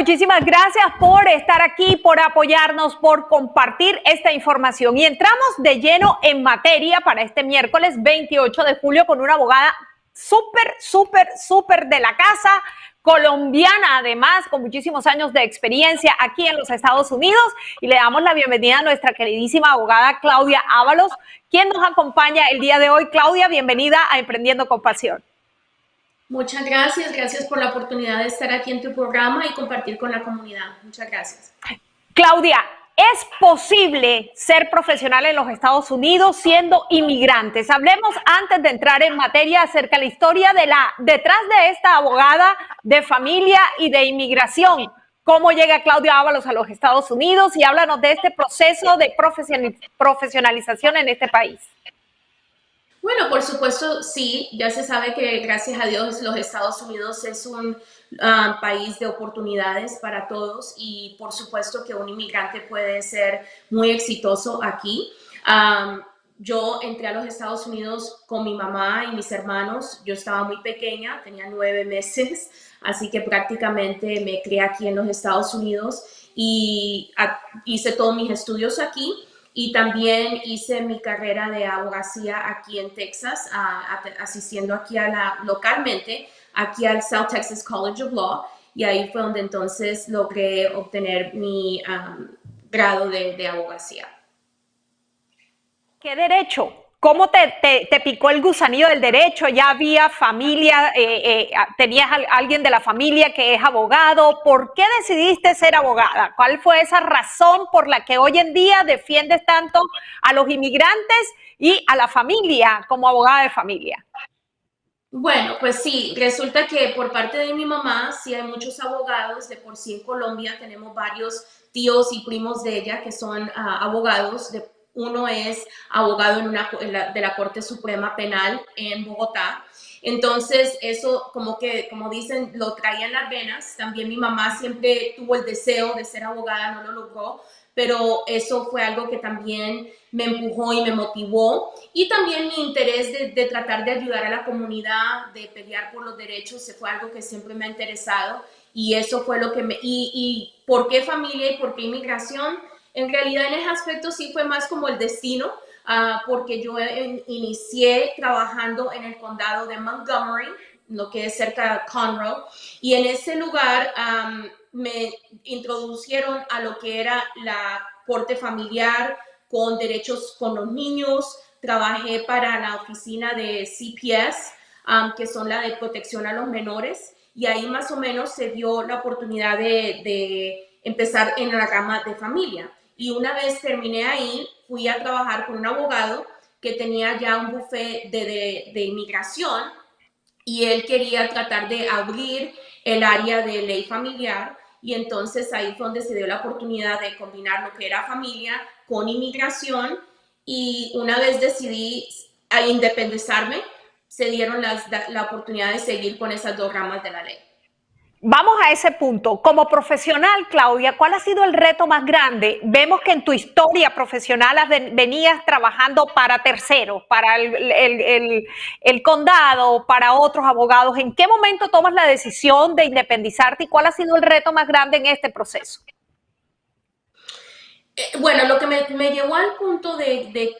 muchísimas gracias por estar aquí, por apoyarnos, por compartir esta información. Y entramos de lleno en materia para este miércoles 28 de julio con una abogada súper de la casa, colombiana además, con muchísimos años de experiencia aquí en los Estados Unidos. Y le damos la bienvenida a nuestra queridísima abogada Claudia Ábalos, quien nos acompaña el día de hoy. Claudia, bienvenida a Emprendiendo con Pasión. Muchas gracias, gracias por la oportunidad de estar aquí en tu programa y compartir con la comunidad. Muchas gracias. Claudia, ¿es posible ser profesional en los Estados Unidos siendo inmigrantes? Hablemos antes de entrar en materia acerca de la historia detrás de esta abogada de familia y de inmigración. ¿Cómo llega Claudia Ábalos a los Estados Unidos? Y háblanos de este proceso de profesionalización en este país. Bueno, por supuesto, sí, ya se sabe que gracias a Dios los Estados Unidos es un país de oportunidades para todos y por supuesto que un inmigrante puede ser muy exitoso aquí. Yo entré a los Estados Unidos con mi mamá y mis hermanos. Yo estaba muy pequeña, tenía 9 meses, así que prácticamente me crié aquí en los Estados Unidos y hice todos mis estudios aquí. Y también hice mi carrera de abogacía aquí en Texas, asistiendo aquí localmente, aquí al South Texas College of Law. Y ahí fue donde entonces logré obtener mi grado de abogacía. ¿Qué derecho? ¿Cómo te picó el gusanillo del derecho? ¿Ya había familia, tenías alguien de la familia que es abogado? ¿Por qué decidiste ser abogada? ¿Cuál fue esa razón por la que hoy en día defiendes tanto a los inmigrantes y a la familia como abogada de familia? Bueno, pues sí, resulta que por parte de mi mamá sí hay muchos abogados. De por sí en Colombia tenemos varios tíos y primos de ella que son abogados. Uno es abogado de la Corte Suprema Penal en Bogotá. Entonces, eso como dicen, lo traía en las venas. También mi mamá siempre tuvo el deseo de ser abogada, no lo logró, pero eso fue algo que también me empujó y me motivó. Y también mi interés de tratar de ayudar a la comunidad, de pelear por los derechos, fue algo que siempre me ha interesado. Y eso fue lo que ¿Y por qué familia y por qué inmigración? En realidad en ese aspecto sí fue más como el destino, porque yo inicié trabajando en el condado de Montgomery, lo que es cerca de Conroe, y en ese lugar me introducieron a lo que era la corte familiar con derechos con los niños. Trabajé para la oficina de CPS, que son la de protección a los menores, y ahí más o menos se dio la oportunidad de empezar en la rama de familia. Y una vez terminé ahí, fui a trabajar con un abogado que tenía ya un bufete de inmigración y él quería tratar de abrir el área de ley familiar. Y entonces ahí fue donde se dio la oportunidad de combinar lo que era familia con inmigración. Y una vez decidí independizarme, se dieron la oportunidad de seguir con esas dos ramas de la ley. Vamos a ese punto. Como profesional, Claudia, ¿cuál ha sido el reto más grande? Vemos que en tu historia profesional venías trabajando para terceros, para el condado, para otros abogados. ¿En qué momento tomas la decisión de independizarte y cuál ha sido el reto más grande en este proceso? Bueno, lo que me llevó al punto de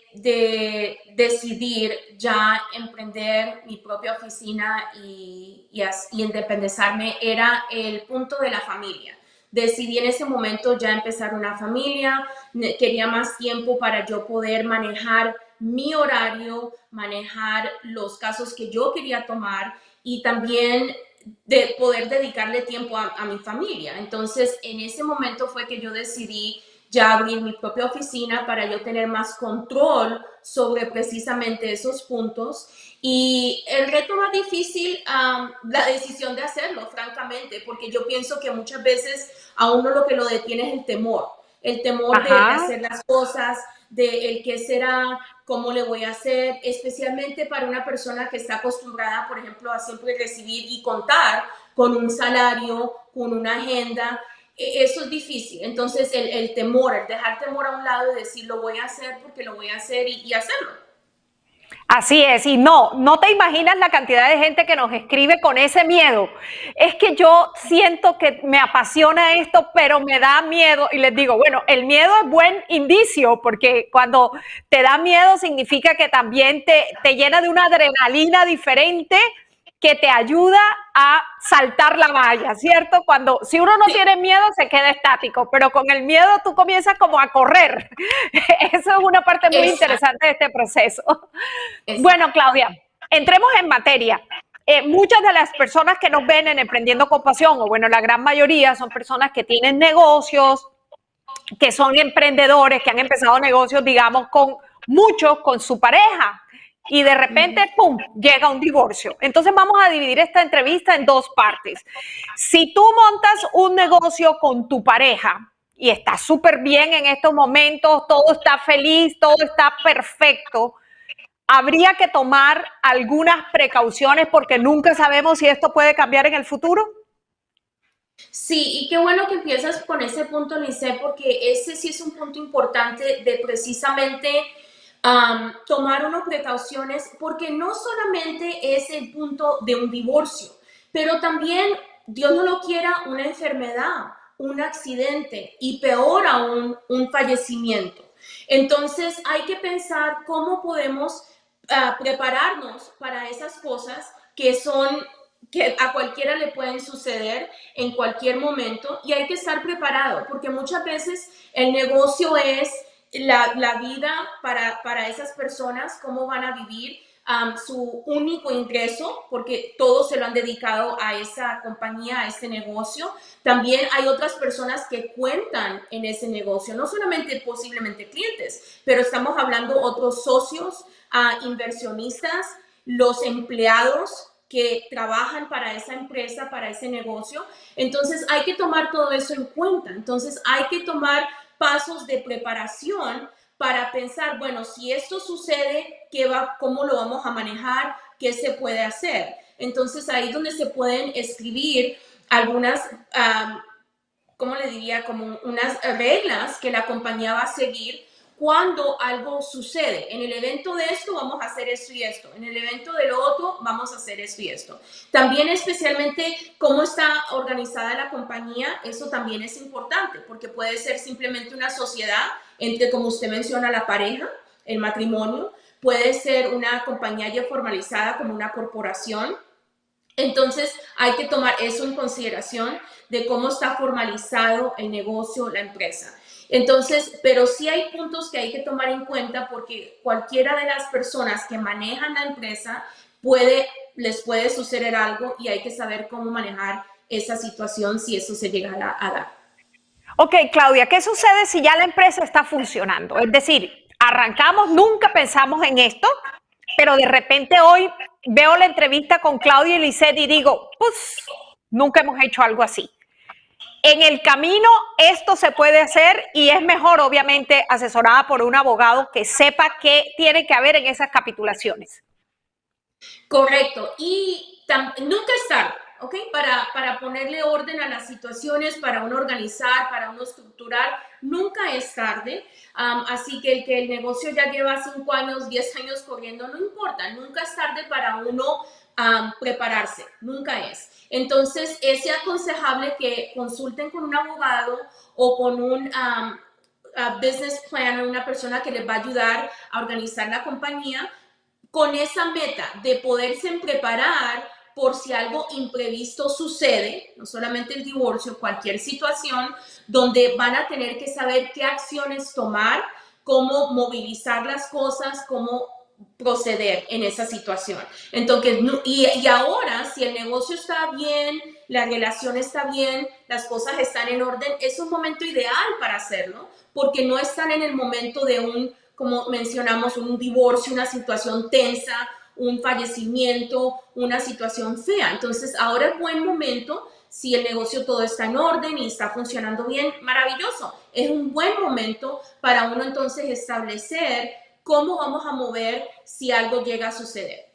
decidir ya emprender mi propia oficina y independizarme era el punto de la familia. Decidí en ese momento ya empezar una familia, quería más tiempo para yo poder manejar mi horario, manejar los casos que yo quería tomar y también de poder dedicarle tiempo a mi familia. Entonces, en ese momento fue que yo decidí ya abrir mi propia oficina para yo tener más control sobre precisamente esos puntos. Y el reto más difícil, la decisión de hacerlo, francamente, porque yo pienso que muchas veces a uno lo que lo detiene es el temor de hacer las cosas, de el qué será, cómo le voy a hacer, especialmente para una persona que está acostumbrada, por ejemplo, a siempre recibir y contar con un salario, con una agenda. Eso es difícil. Entonces, el temor, el dejar temor a un lado y decir lo voy a hacer porque lo voy a hacer y hacerlo. Así es, y no te imaginas la cantidad de gente que nos escribe con ese miedo. Es que yo siento que me apasiona esto, pero me da miedo. Y les digo, bueno, el miedo es buen indicio, porque cuando te da miedo significa que también te llena de una adrenalina diferente que te ayuda a saltar la valla, ¿cierto? Si uno no Sí, tiene miedo, se queda estático, pero con el miedo tú comienzas como a correr. Eso es una parte muy exacto, interesante de este proceso. Bueno, exacto. Claudia, entremos en materia. Muchas de las personas que nos ven en Emprendiendo con Pasión, o bueno, la gran mayoría, son personas que tienen negocios, que son emprendedores, que han empezado negocios, digamos, muchos con su pareja. Y de Ujú. repente, ¡pum!, llega un divorcio. Entonces vamos a dividir esta entrevista en dos partes. Si tú montas un negocio con tu pareja y estás súper bien en estos momentos, todo está feliz, todo está perfecto, habría que tomar algunas precauciones porque nunca sabemos si esto puede cambiar en el futuro. Sí, y qué bueno que empiezas con ese punto, Lice, porque ese sí es un punto importante de precisamente tomar unas precauciones, porque no solamente es el punto de un divorcio, pero también, Dios no lo quiera, una enfermedad, un accidente y peor aún, un fallecimiento. Entonces hay que pensar cómo podemos prepararnos para esas cosas que a cualquiera le pueden suceder en cualquier momento y hay que estar preparado porque muchas veces el negocio es la vida para esas personas, cómo van a vivir su único ingreso, porque todos se lo han dedicado a esa compañía, a este negocio. También hay otras personas que cuentan en ese negocio, no solamente posiblemente clientes, pero estamos hablando otros socios, inversionistas, los empleados que trabajan para esa empresa, para ese negocio. Entonces hay que tomar todo eso en cuenta. Entonces hay que tomar pasos de preparación para pensar, bueno, si esto sucede, ¿cómo lo vamos a manejar? ¿Qué se puede hacer? Entonces ahí es donde se pueden escribir algunas, ¿cómo le diría? Como unas reglas que la compañía va a seguir cuando algo sucede. En el evento de esto vamos a hacer esto y esto. En el evento de lo otro vamos a hacer esto y esto. También especialmente cómo está organizada la compañía, eso también es importante porque puede ser simplemente una sociedad entre, como usted menciona, la pareja, el matrimonio. Puede ser una compañía ya formalizada como una corporación. Entonces hay que tomar eso en consideración de cómo está formalizado el negocio, la empresa. Entonces, pero sí hay puntos que hay que tomar en cuenta porque cualquiera de las personas que manejan la empresa les puede suceder algo y hay que saber cómo manejar esa situación si eso se llega a dar. Ok, Claudia, ¿qué sucede si ya la empresa está funcionando? Es decir, arrancamos, nunca pensamos en esto, pero de repente hoy veo la entrevista con Claudia y Lisette y digo, pues, nunca hemos hecho algo así. En el camino esto se puede hacer y es mejor, obviamente, asesorada por un abogado que sepa qué tiene que haber en esas capitulaciones. Correcto. Y nunca es tarde, ¿ok? Para ponerle orden a las situaciones, para uno organizar, para uno estructurar, nunca es tarde. Así que el negocio ya lleva 5 años, 10 años corriendo, no importa, nunca es tarde para uno prepararse, nunca es. Entonces, es aconsejable que consulten con un abogado o con un business planner, una persona que les va a ayudar a organizar la compañía con esa meta de poderse preparar por si algo imprevisto sucede, no solamente el divorcio, cualquier situación donde van a tener que saber qué acciones tomar, cómo movilizar las cosas, cómo proceder en esa situación. Entonces, y ahora, si el negocio está bien, la relación está bien, las cosas están en orden, es un momento ideal para hacerlo, porque no están en el momento de como mencionamos, un divorcio, una situación tensa, un fallecimiento, una situación fea. Entonces, ahora es buen momento, si el negocio todo está en orden y está funcionando bien, maravilloso. Es un buen momento para uno entonces establecer cómo vamos a mover si algo llega a suceder.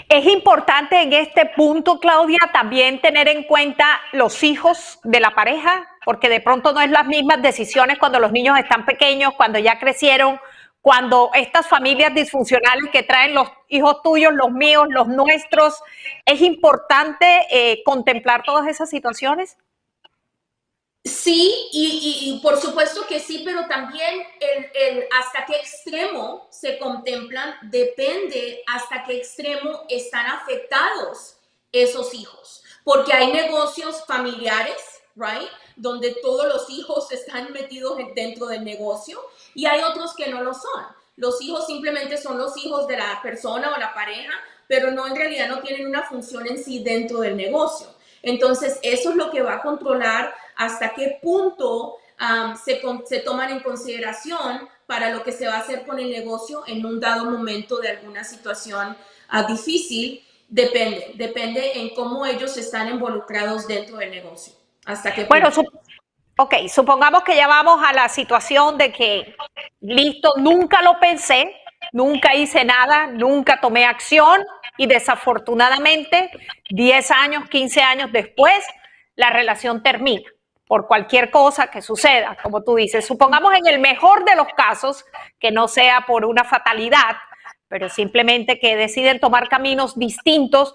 Es importante en este punto, Claudia, también tener en cuenta los hijos de la pareja, porque de pronto no es las mismas decisiones cuando los niños están pequeños, cuando ya crecieron, cuando estas familias disfuncionales que traen los hijos tuyos, los míos, los nuestros, es importante contemplar todas esas situaciones? Sí, y por supuesto que sí, pero también hasta qué extremo se contemplan depende hasta qué extremo están afectados esos hijos. Porque hay negocios familiares, right, donde todos los hijos están metidos dentro del negocio y hay otros que no lo son. Los hijos simplemente son los hijos de la persona o la pareja, pero no, en realidad no tienen una función en sí dentro del negocio. Entonces, eso es lo que va a controlar hasta qué punto se toman en consideración para lo que se va a hacer con el negocio en un dado momento de alguna situación difícil. Depende en cómo ellos están involucrados dentro del negocio. ¿Hasta qué punto? Bueno, ok, supongamos que ya vamos a la situación de que, listo, nunca lo pensé, nunca hice nada, nunca tomé acción y desafortunadamente 10 años, 15 años después, la relación termina por cualquier cosa que suceda, como tú dices. Supongamos en el mejor de los casos que no sea por una fatalidad, pero simplemente que deciden tomar caminos distintos.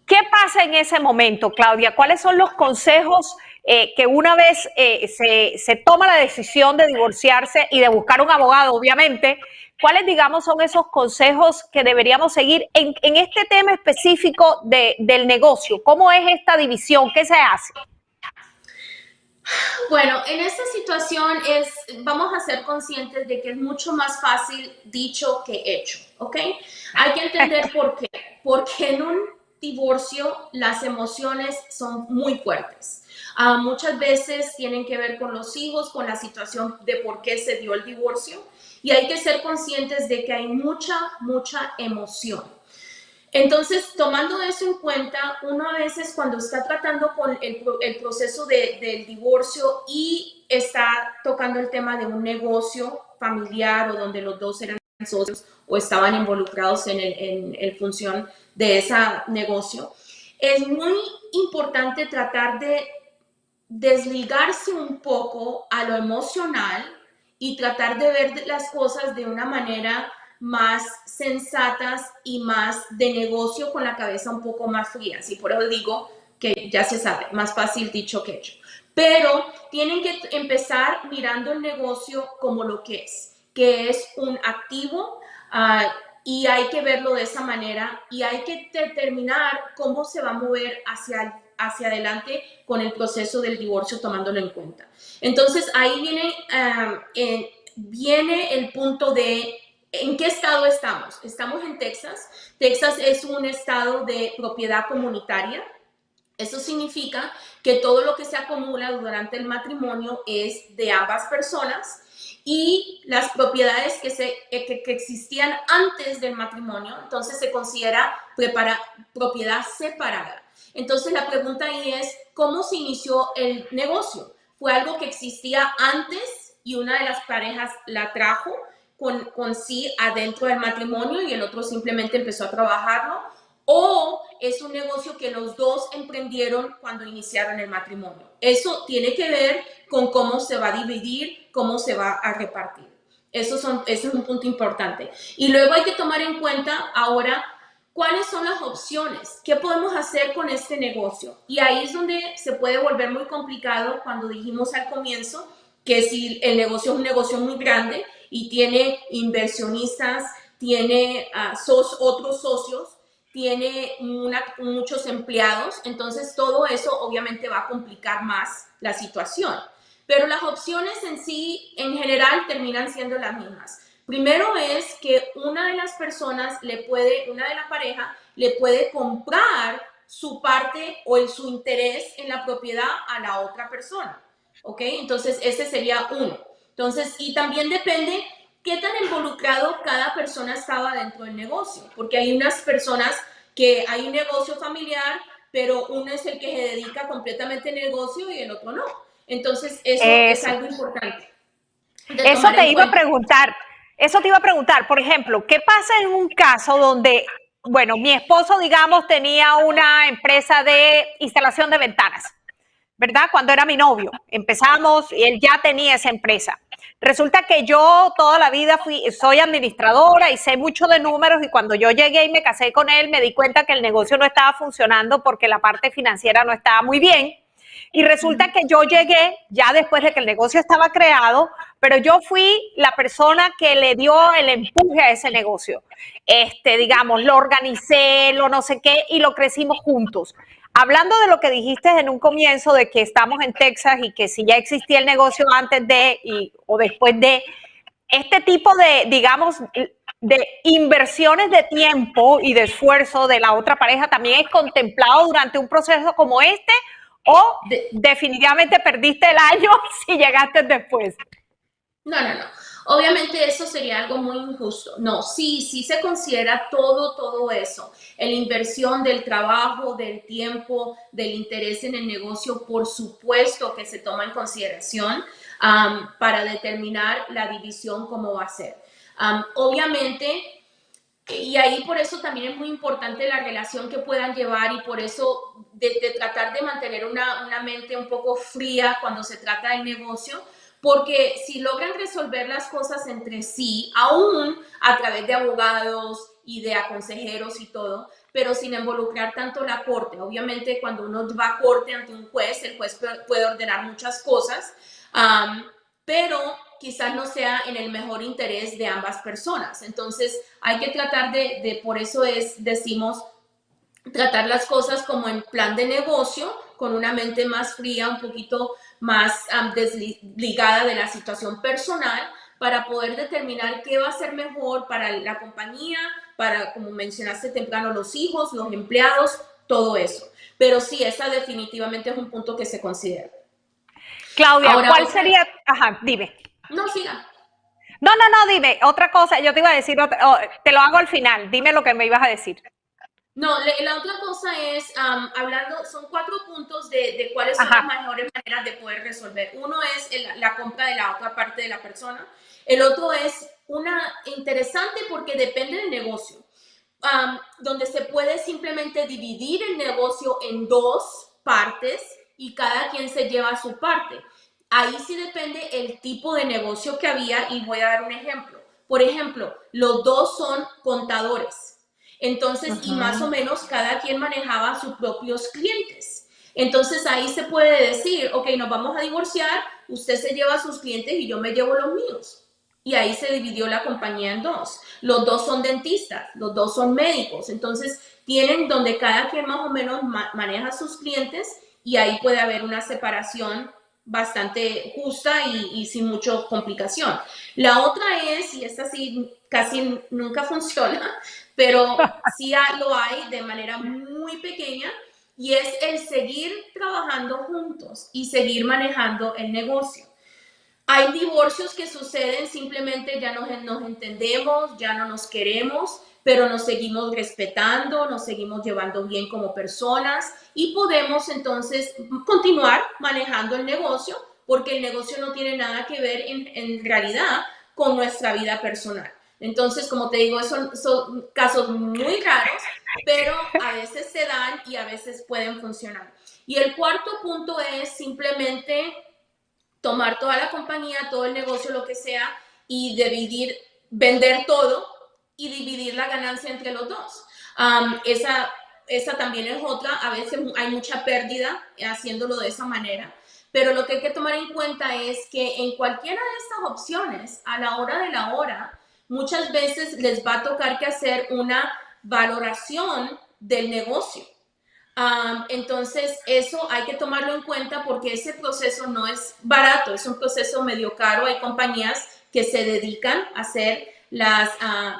¿Qué pasa en ese momento, Claudia? ¿Cuáles son los consejos que una vez se toma la decisión de divorciarse y de buscar un abogado, obviamente? ¿Cuáles, digamos, son esos consejos que deberíamos seguir en este tema específico del negocio? ¿Cómo es esta división? ¿Qué se hace? Bueno, en esta situación vamos a ser conscientes de que es mucho más fácil dicho que hecho, ¿ok? Hay que entender por qué. Porque en un divorcio las emociones son muy fuertes. Muchas veces tienen que ver con los hijos, con la situación de por qué se dio el divorcio y hay que ser conscientes de que hay mucha emoción. Entonces, tomando eso en cuenta, uno a veces cuando está tratando con el proceso del divorcio y está tocando el tema de un negocio familiar o donde los dos eran socios o estaban involucrados en función de ese negocio, es muy importante tratar de desligarse un poco a lo emocional y tratar de ver las cosas de una manera más sensatas y más de negocio con la cabeza un poco más fría. Así por eso digo que ya se sabe, más fácil dicho que hecho. Pero tienen que empezar mirando el negocio como lo que es un activo y hay que verlo de esa manera y hay que determinar cómo se va a mover hacia adelante con el proceso del divorcio tomándolo en cuenta. Entonces ahí viene el punto de ¿en qué estado estamos? Estamos en Texas. Texas es un estado de propiedad comunitaria. Eso significa que todo lo que se acumula durante el matrimonio es de ambas personas y las propiedades que existían antes del matrimonio, entonces se considera propiedad separada. Entonces la pregunta ahí es, ¿cómo se inició el negocio? ¿Fue algo que existía antes y una de las parejas la trajo con sí adentro del matrimonio y el otro simplemente empezó a trabajarlo? ¿O es un negocio que los dos emprendieron cuando iniciaron el matrimonio? Eso tiene que ver con cómo se va a dividir, cómo se va a repartir. Eso es un punto importante. Y luego hay que tomar en cuenta ahora cuáles son las opciones, qué podemos hacer con este negocio. Y ahí es donde se puede volver muy complicado cuando dijimos al comienzo que si el negocio es un negocio muy grande y tiene inversionistas, tiene otros socios, tiene muchos empleados, entonces todo eso obviamente va a complicar más la situación. Pero las opciones en sí, en general, terminan siendo las mismas. Primero es que una de las personas una de la pareja le puede comprar su parte o su interés en la propiedad a la otra persona. ¿Ok? Entonces, ese sería uno. Entonces, y también depende qué tan involucrado cada persona estaba dentro del negocio, porque hay unas personas que hay un negocio familiar, pero uno es el que se dedica completamente al negocio y el otro no. Entonces, eso es algo importante. Eso te iba a preguntar, por ejemplo, ¿qué pasa en un caso donde, bueno, mi esposo, digamos, tenía una empresa de instalación de ventanas, ¿verdad? Cuando era mi novio, empezamos y él ya tenía esa empresa. Resulta que yo toda la vida soy administradora y sé mucho de números, y cuando yo llegué y me casé con él me di cuenta que el negocio no estaba funcionando porque la parte financiera no estaba muy bien. Y resulta que yo llegué ya después de que el negocio estaba creado, pero yo fui la persona que le dio el empuje a ese negocio. Digamos, lo organicé, lo no sé qué, y lo crecimos juntos. Hablando de lo que dijiste en un comienzo, de que estamos en Texas y que si ya existía el negocio antes de o después de, este tipo de, digamos, de inversiones de tiempo y de esfuerzo de la otra pareja también es contemplado durante un proceso como este, o definitivamente perdiste el año si llegaste después. No, no, no. Obviamente eso sería algo muy injusto. No, sí se considera todo eso. La inversión del trabajo, del tiempo, del interés en el negocio, por supuesto que se toma en consideración para determinar la división cómo va a ser. Obviamente, y ahí por eso también es muy importante la relación que puedan llevar, y por eso de tratar de mantener una mente un poco fría cuando se trata del negocio, porque si logran resolver las cosas entre sí, aún a través de abogados y de consejeros y todo, pero sin involucrar tanto la corte. Obviamente cuando uno va a corte ante un juez, el juez puede ordenar muchas cosas, pero quizás no sea en el mejor interés de ambas personas. Entonces hay que tratar por eso decimos, tratar las cosas como en plan de negocio, con una mente más fría, un poquito más desligada de la situación personal, para poder determinar qué va a ser mejor para la compañía, para, como mencionaste temprano, los hijos, los empleados, todo eso. Pero sí, esa definitivamente es un punto que se considera. Claudia, ahora, ¿cuál sería? Ajá, dime. No, siga. No, dime, otra cosa, yo te iba a decir, te lo hago al final, dime lo que me ibas a decir. No, la otra cosa es, hablando, son 4 puntos de cuáles son las mejores maneras de poder resolver. Uno es la compra de la otra parte de la persona. El otro es interesante porque depende del negocio, donde se puede simplemente dividir el negocio en 2 partes y cada quien se lleva su parte. Ahí sí depende el tipo de negocio que había, y voy a dar un ejemplo. Por ejemplo, los 2 son contadores. Entonces, y más o menos cada quien manejaba sus propios clientes. Entonces ahí se puede decir, ok, nos vamos a divorciar, usted se lleva a sus clientes y yo me llevo los míos. Y ahí se dividió la compañía en 2. Los 2 son dentistas, los 2 son médicos. Entonces tienen donde cada quien más o menos maneja sus clientes, y ahí puede haber una separación bastante justa y sin mucha complicación. La otra es, y esta sí casi nunca funciona, pero sí lo hay de manera muy pequeña, y es el seguir trabajando juntos y seguir manejando el negocio. Hay divorcios que suceden, simplemente ya nos entendemos, ya no nos queremos, pero nos seguimos respetando, nos seguimos llevando bien como personas, y podemos entonces continuar manejando el negocio, porque el negocio no tiene nada que ver en realidad con nuestra vida personal. Entonces, como te digo, son casos muy raros, pero a veces se dan y a veces pueden funcionar. Y el cuarto punto es simplemente tomar toda la compañía, todo el negocio, lo que sea, y vender todo y dividir la ganancia entre los 2. Esa también es otra. A veces hay mucha pérdida haciéndolo de esa manera. Pero lo que hay que tomar en cuenta es que en cualquiera de estas opciones, a la hora de la hora, muchas veces les va a tocar que hacer una valoración del negocio. Entonces eso hay que tomarlo en cuenta, porque ese proceso no es barato, es un proceso medio caro. Hay compañías que se dedican a hacer las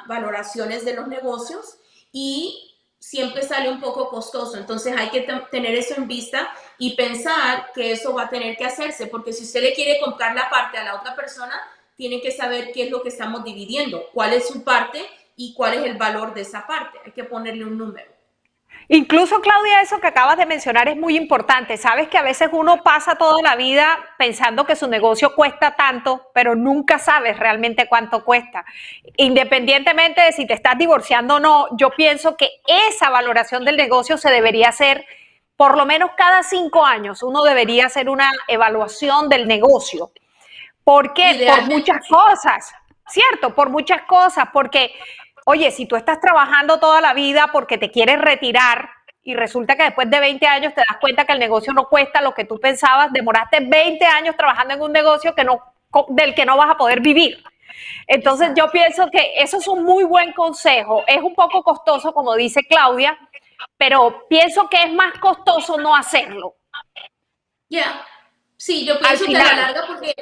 valoraciones de los negocios, y siempre sale un poco costoso. Entonces hay que tener eso en vista y pensar que eso va a tener que hacerse, porque si usted le quiere comprar la parte a la otra persona, tiene que saber qué es lo que estamos dividiendo, cuál es su parte y cuál es el valor de esa parte. Hay que ponerle un número. Incluso, Claudia, eso que acabas de mencionar es muy importante. Sabes que a veces uno pasa toda la vida pensando que su negocio cuesta tanto, pero nunca sabes realmente cuánto cuesta. Independientemente de si te estás divorciando o no, yo pienso que esa valoración del negocio se debería hacer por lo menos cada 5 años. Uno debería hacer una evaluación del negocio, ¿Por qué? Por Idealmente, muchas cosas, ¿cierto? Por muchas cosas, porque, oye, si tú estás trabajando toda la vida porque te quieres retirar y resulta que después de 20 años te das cuenta que el negocio no cuesta lo que tú pensabas, demoraste 20 años trabajando en un negocio del que no vas a poder vivir. Entonces yo exacto. pienso que eso es un muy buen consejo. Es un poco costoso, como dice Claudia, pero pienso que es más costoso no hacerlo Ya, sí, yo al pienso que a la final. larga, porque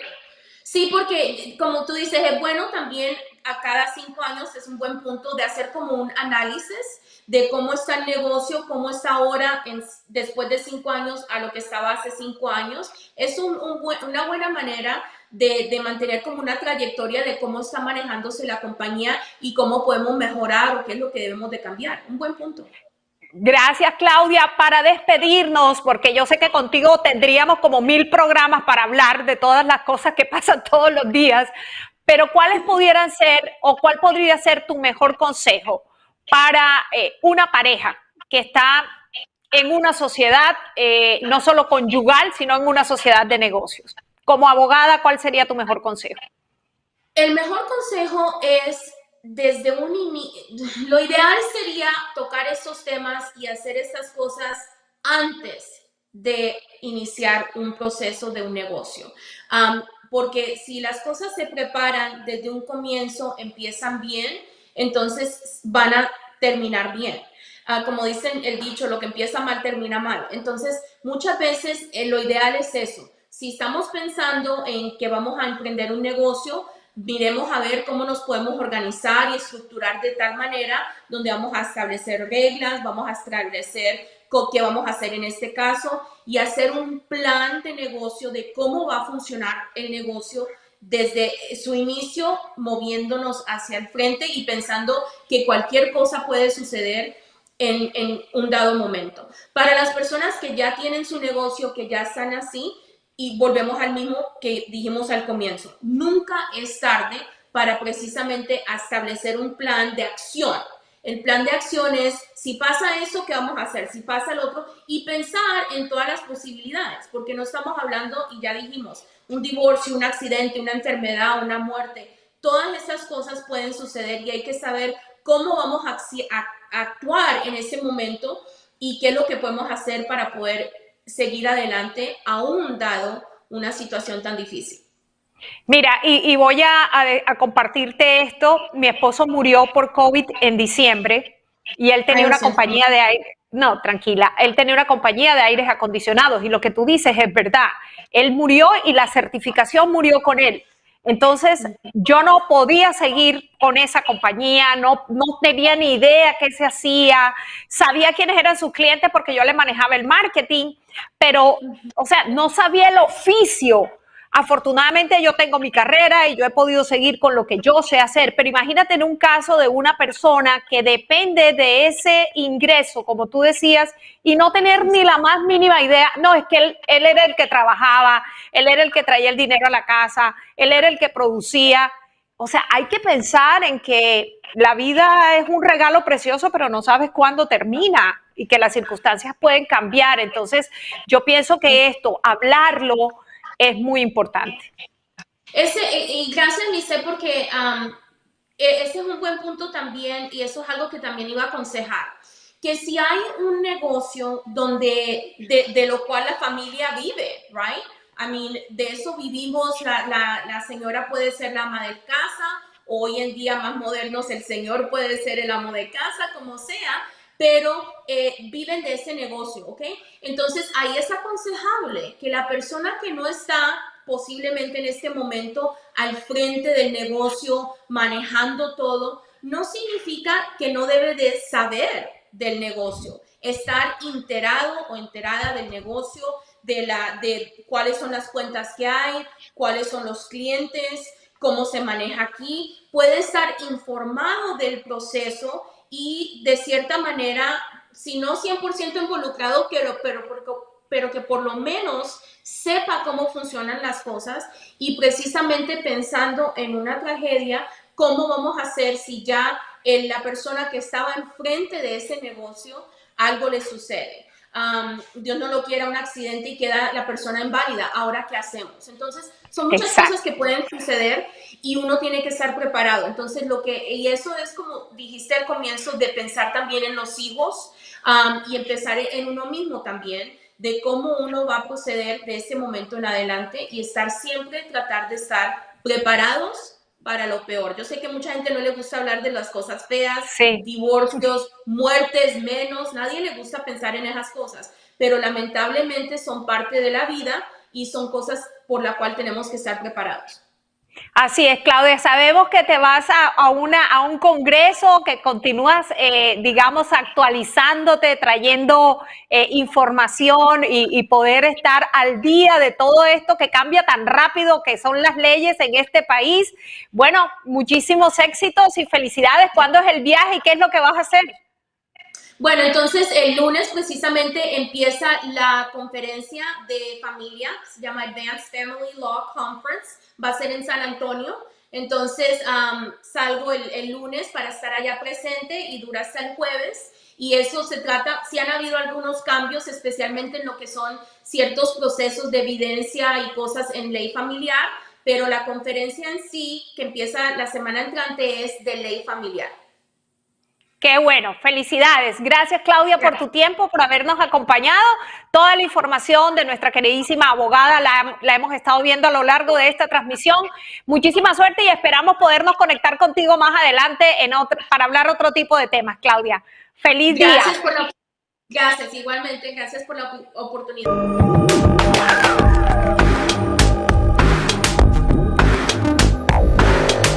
sí, porque como tú dices, es bueno también a cada 5 años, es un buen punto de hacer como un análisis de cómo está el negocio, cómo está ahora después de 5 años a lo que estaba hace 5 años. Es una buena manera de mantener como una trayectoria de cómo está manejándose la compañía y cómo podemos mejorar o qué es lo que debemos de cambiar. Un buen punto. Gracias, Claudia. Para despedirnos, porque yo sé que contigo tendríamos como 1000 programas para hablar de todas las cosas que pasan todos los días, pero ¿cuáles pudieran ser o cuál podría ser tu mejor consejo para una pareja que está en una sociedad no solo conyugal, sino en una sociedad de negocios? Como abogada, ¿cuál sería tu mejor consejo? El mejor consejo es desde un inicio, lo ideal sería tocar estos temas y hacer estas cosas antes de iniciar un proceso de un negocio. Porque si las cosas se preparan desde un comienzo, empiezan bien, entonces van a terminar bien. Como dicen el dicho, lo que empieza mal termina mal. Entonces, muchas veces lo ideal es eso. Si estamos pensando en que vamos a emprender un negocio, miremos a ver cómo nos podemos organizar y estructurar de tal manera donde vamos a establecer reglas, vamos a establecer qué vamos a hacer en este caso y hacer un plan de negocio de cómo va a funcionar el negocio desde su inicio, moviéndonos hacia el frente y pensando que cualquier cosa puede suceder en un dado momento. Para las personas que ya tienen su negocio, que ya están así, y volvemos al mismo que dijimos al comienzo, nunca es tarde para precisamente establecer un plan de acción. El plan de acción es, si pasa eso, ¿qué vamos a hacer? Si pasa el otro, y pensar en todas las posibilidades, porque no estamos hablando, y ya dijimos, un divorcio, un accidente, una enfermedad, una muerte, todas estas cosas pueden suceder y hay que saber cómo vamos a actuar en ese momento y qué es lo que podemos hacer para poder seguir adelante aún dado una situación tan difícil. Mira, y voy a compartirte esto. Mi esposo murió por COVID en diciembre y él Ay, tenía lo una siento compañía mucho. de aire. No, tranquila, él tenía una compañía de aires acondicionados y lo que tú dices es verdad. Él murió y la certificación murió con él. Entonces, yo no podía seguir con esa compañía, no tenía ni idea qué se hacía, sabía quiénes eran sus clientes porque yo le manejaba el marketing, pero, o sea, no sabía el oficio. Afortunadamente yo tengo mi carrera y yo he podido seguir con lo que yo sé hacer, pero imagínate en un caso de una persona que depende de ese ingreso, como tú decías, y no tener ni la más mínima idea. No, es que él era el que trabajaba, él era el que traía el dinero a la casa, él era el que producía. O sea, hay que pensar en que la vida es un regalo precioso, pero no sabes cuándo termina y que las circunstancias pueden cambiar. Entonces, yo pienso que esto, hablarlo, es muy importante. Y gracias, Lice, porque ese es un buen punto también y eso es algo que también iba a aconsejar. Que si hay un negocio de lo cual la familia vive, right? I mean, de eso vivimos, la señora puede ser la ama de casa, hoy en día más modernos el señor puede ser el amo de casa, como sea, pero viven de ese negocio, ¿ok? Entonces ahí es aconsejable que la persona que no está posiblemente en este momento al frente del negocio, manejando todo, no significa que no debe de saber del negocio, estar enterado o enterada del negocio, de cuáles son las cuentas que hay, cuáles son los clientes, cómo se maneja aquí, puede estar informado del proceso y de cierta manera, si no 100% involucrado, pero que por lo menos sepa cómo funcionan las cosas y precisamente pensando en una tragedia, cómo vamos a hacer si ya la persona que estaba enfrente de ese negocio algo le sucede. Dios no lo quiera, un accidente y queda la persona inválida. ¿Ahora qué hacemos? Entonces, son muchas cosas que pueden suceder y uno tiene que estar preparado. Entonces, y eso es como dijiste al comienzo, de pensar también en los hijos y empezar en uno mismo también, de cómo uno va a proceder de este momento en adelante y estar siempre, tratar de estar preparados para lo peor. Yo sé que mucha gente no le gusta hablar de las cosas feas, divorcios, muertes, menos, nadie le gusta pensar en esas cosas, pero lamentablemente son parte de la vida y son cosas por las cuales tenemos que estar preparados. Así es, Claudia. Sabemos que te vas a un congreso, que continúas, digamos, actualizándote, trayendo información y poder estar al día de todo esto que cambia tan rápido, que son las leyes en este país. Bueno, muchísimos éxitos y felicidades. ¿Cuándo es el viaje y qué es lo que vas a hacer? Bueno, entonces el lunes precisamente empieza la conferencia de familia, se llama Advanced Family Law Conference, va a ser en San Antonio. Entonces salgo el lunes para estar allá presente y dura hasta el jueves. Y eso se trata, si han habido algunos cambios, especialmente en lo que son ciertos procesos de evidencia y cosas en ley familiar, pero la conferencia en sí, que empieza la semana entrante, es de ley familiar. Qué bueno, felicidades. Gracias, Claudia, por tu tiempo, por habernos acompañado. Toda la información de nuestra queridísima abogada la hemos estado viendo a lo largo de esta transmisión. Muchísima suerte y esperamos podernos conectar contigo más adelante para hablar otro tipo de temas, Claudia. Feliz día. Gracias, igualmente. Gracias por la oportunidad.